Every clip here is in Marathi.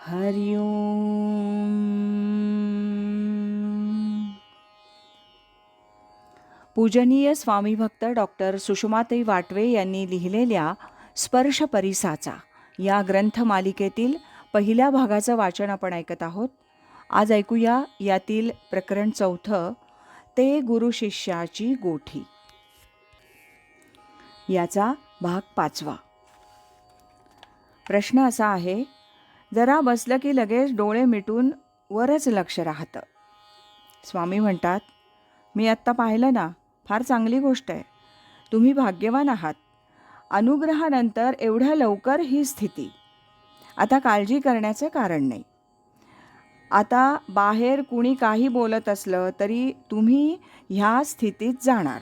हरि ओम. पूजनीय स्वामी भक्त डॉक्टर सुषमाताई वाटवे यांनी लिहिलेल्या स्पर्श परिसाचा या ग्रंथमालिकेतील पहिल्या भागाचं वाचन आपण ऐकत आहोत. आज ऐकूया यातील प्रकरण 4, ते गुरु शिष्याची गोठी. याचा भाग 5. प्रश्न असा आहे, जरा बसलं की लगेच डोळे मिटून वरच लक्ष राहतं. स्वामी म्हणतात, मी आत्ता पाहिलं ना, फार चांगली गोष्ट आहे. तुम्ही भाग्यवान आहात. अनुग्रहानंतर एवढ्या लवकर ही स्थिती. आता काळजी करण्याचं कारण नाही. आता बाहेर कुणी काही बोलत असलं तरी तुम्ही ह्या स्थितीत जाणार.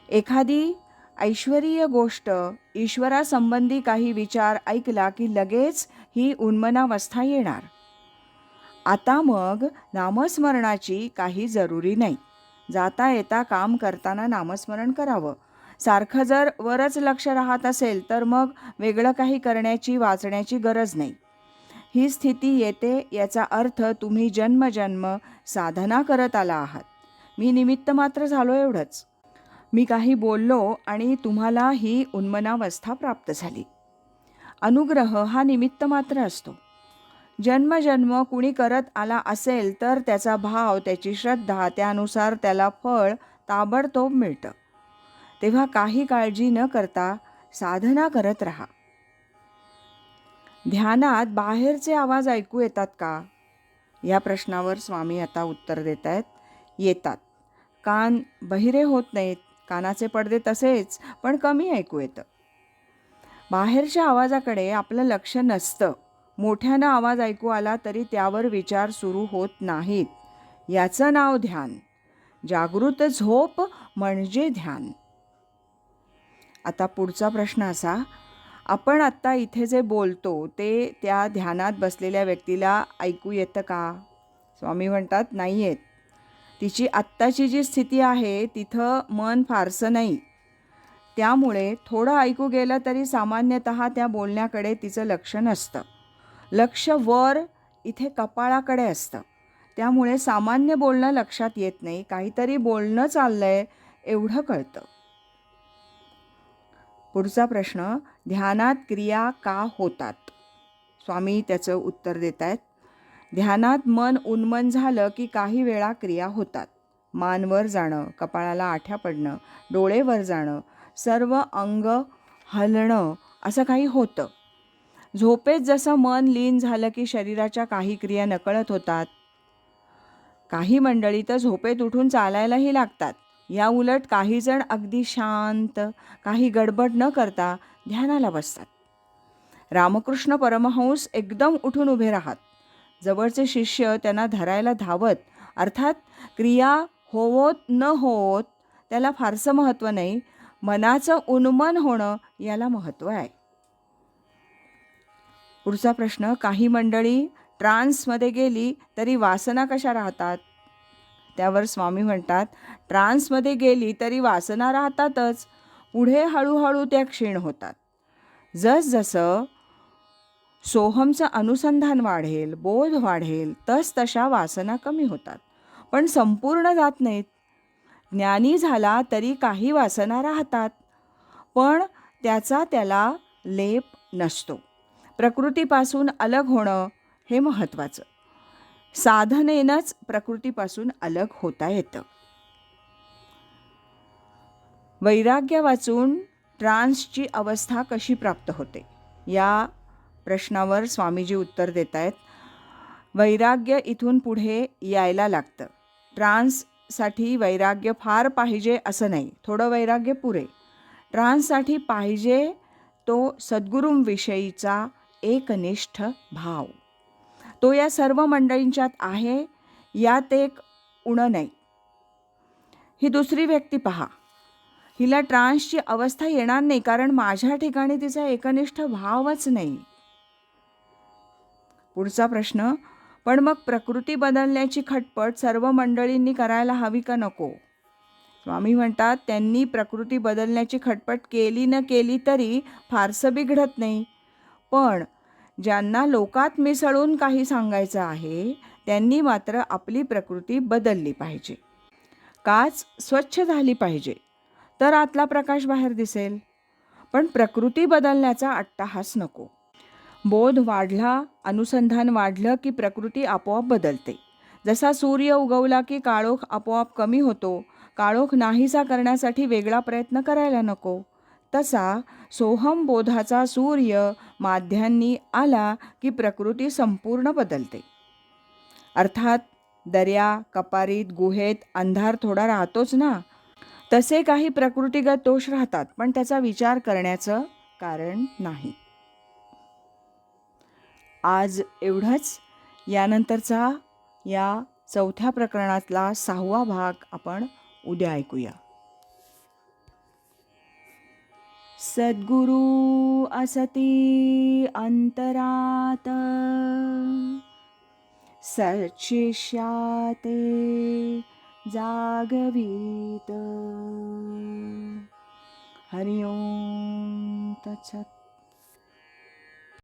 एखादी ऐश्वरीय गोष्ट, ईश्वरासंबंधी काही विचार ऐकला की लगेच ही उन्मनावस्था येणार. आता मग नामस्मरणाची काही जरुरी नाही. जाता येता काम करताना नामस्मरण करावं. सारखं जर वरच लक्ष राहत असेल तर मग वेगळं काही करण्याची वाचण्याची गरज नाही. ही स्थिती येते याचा अर्थ तुम्ही जन्मजन्म साधना करत आला आहात. मी निमित्त मात्र झालो एवढंच. मी काही बोललो आणि तुम्हाला ही उन्मनावस्था प्राप्त झाली. अनुग्रह हा निमित्त मात्र असतो. जन्मजन्म कुणी करत आला असेल तर त्याचा भाव, त्याची श्रद्धा, त्यानुसार त्याला फळ ताबडतोब मिळतं. तेव्हा काही काळजी न करता साधना करत राहा. ध्यानात बाहेरचे आवाज ऐकू येतात का? या प्रश्नावर स्वामी आता उत्तर देत आहेत. येतात. कान बहिरे होत नाहीत. कानाचे पडदे तसेच, पण कमी ऐकू येतं. बाहेरच्या आवाजाकडे आपलं लक्ष नसतं. मोठ्यानं आवाज ऐकू आला तरी त्यावर विचार सुरू होत नाहीत. याचं नाव ध्यान. जागृत झोप म्हणजे ध्यान. आता पुढचा प्रश्न असा, आपण आत्ता इथे जे बोलतो ते त्या ध्यानात बसलेल्या व्यक्तीला ऐकू येतं का? स्वामी म्हणतात, नाही येत. तिची आत्ताची जी स्थिती आहे तिथं मन फारसं नाही. त्यामुळे थोडं ऐकू गेलं तरी सामान्यतः त्या बोलण्याकडे तिचं लक्ष नसतं. लक्ष वर इथे कपाळाकडे असतं. त्यामुळे सामान्य बोलणं लक्षात येत नाही. काहीतरी बोलणं चाललंय एवढं कळतं. पुढचा प्रश्न, ध्यानात क्रिया का होतात? स्वामी त्याचं उत्तर देत आहेत. ध्यानात मन उन्मन झालं की काही वेळा क्रिया होतात. मान वर जाणं, कपाळाला आठ्या पडणं, डोळे वर जाणं, सर्व अंग हलणं असं काही होतं. झोपेत जसं मन लीन झालं की शरीराच्या काही क्रिया नकळत होतात. काही मंडळी तर झोपेत उठून चालायलाही लागतात. या उलट काही जण अगदी शांत, काही गडबड न करता ध्यानाला बसतात. रामकृष्ण परमहंस एकदम उठून उभे राहत. जवळचे शिष्य त्यांना धरायला धावत. अर्थात क्रिया होवोत न होवोत त्याला फारसं महत्त्व नाही. मनाचं उन्मन होणं याला महत्त्व आहे. पुढचा प्रश्न, काही मंडळी ट्रान्समध्ये गेली तरी वासना कशा राहतात? त्यावर स्वामी म्हणतात, ट्रान्समध्ये गेली तरी वासना राहतातच. पुढे हळूहळू त्या क्षीण होतात. जसजसं सोहमचं अनुसंधान वाढेल, बोध वाढेल, तसतशा वासना कमी होतात. पण संपूर्ण जात नाहीत. ज्ञानी झाला तरी काही वासना राहतात, पण त्याचा त्याला लेप नसतो. प्रकृतीपासून अलग होणं हे महत्त्वाचं. साधनेनंच प्रकृतीपासून अलग होता येतं. वैराग्य वाचून ट्रान्सची अवस्था कशी प्राप्त होते? या प्रश्नावर स्वामीजी उत्तर देत आहेत. वैराग्य इथून पुढे यायला लागतं. ट्रान्ससाठी वैराग्य फार पाहिजे असं नाही, थोडं वैराग्य पुरे. ट्रान्ससाठी पाहिजे तो सद्गुरूंविषयीचा एकनिष्ठ भाव. तो या सर्व मंडळींच्यात आहे, यात एक उणं नाही. ही दुसरी व्यक्ती पहा, हिला ट्रान्सची अवस्था येणार नाही कारण माझ्या ठिकाणी तिचा एकनिष्ठ भावच नाही. पुढचा प्रश्न, पण मग प्रकृती बदलण्याची खटपट सर्व मंडळींनी करायला हवी का नको? स्वामी म्हणतात, त्यांनी प्रकृती बदलण्याची खटपट केली न केली तरी फारसं बिघडत नाही. पण ज्यांना लोकात मिसळून काही सांगायचं आहे त्यांनी मात्र आपली प्रकृती बदलली पाहिजे. काच स्वच्छ झाली पाहिजे तर आतला प्रकाश बाहेर दिसेल. पण प्रकृती बदलण्याचा अट्टाहास नको. बोध वाढला, अनुसंधान वाढलं की प्रकृती आपोआप बदलते. जसा सूर्य उगवला की काळोख आपोआप कमी होतो. काळोख नाहीसा करण्यासाठी वेगळा प्रयत्न करायला नको. तसा सोहम बोधाचा सूर्य माध्यांनी आला की प्रकृती संपूर्ण बदलते. अर्थात दर्या, कपारीत, गुहेत अंधार थोडा राहतोच ना. तसे काही प्रकृतीगत दोष राहतात, पण त्याचा विचार करण्याचं कारण नाही. आज एवढंच. यानंतरचा या 4थ्या प्रकरणातला 6वा भाग आपण उद्या ऐकूया. सद्गुरु असती अंतरात, सत्शिष्याते जागवीत. हरि ओम तत्सत.